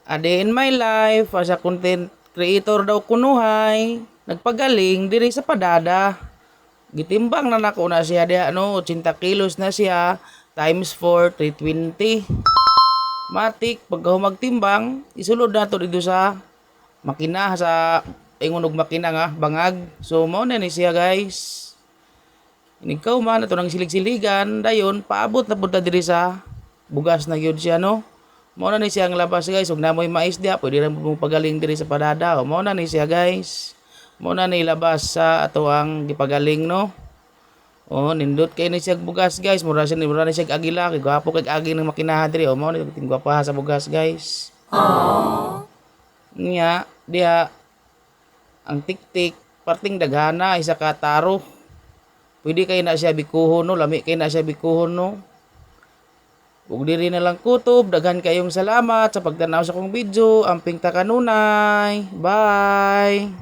A day in my life as a content creator daw kunuhay. Nagpagaling diri sa padada. Gitimbang na nako na siya diha no, 80 kilos na siya times 4, 320. Matik pag magtimbang, isulod na to dito sa makina sa ingon og makina nga bangag. So mao na ni siya guys. Ikaw man ato nang silig-siligan dayon paabot na pud ta diri sa bugas na gyud siya no. Mao na ni siya ang labas guys, ug namoy mais diha, pwede ra mo pagaling diri sa padada. Mao na ni siya guys. Mao na ni labas sa ato ang gipagaling no. Oh, nindot kay ni siya bugas guys, mura ni siya agila, kay gwapo kay agi ng makinaha diri. Oh, mao ni tingwa sa bugas guys. Aww. Nya, diha ang tiktik parting daghana isa ka taro. Pwede kay na siya bikuhon no, lami kay na siya bikuhon no. Ug diri na lang kutob, daghan kayong salamat sa pagtanaw sa kong video. Amping ta kanunay. Bye.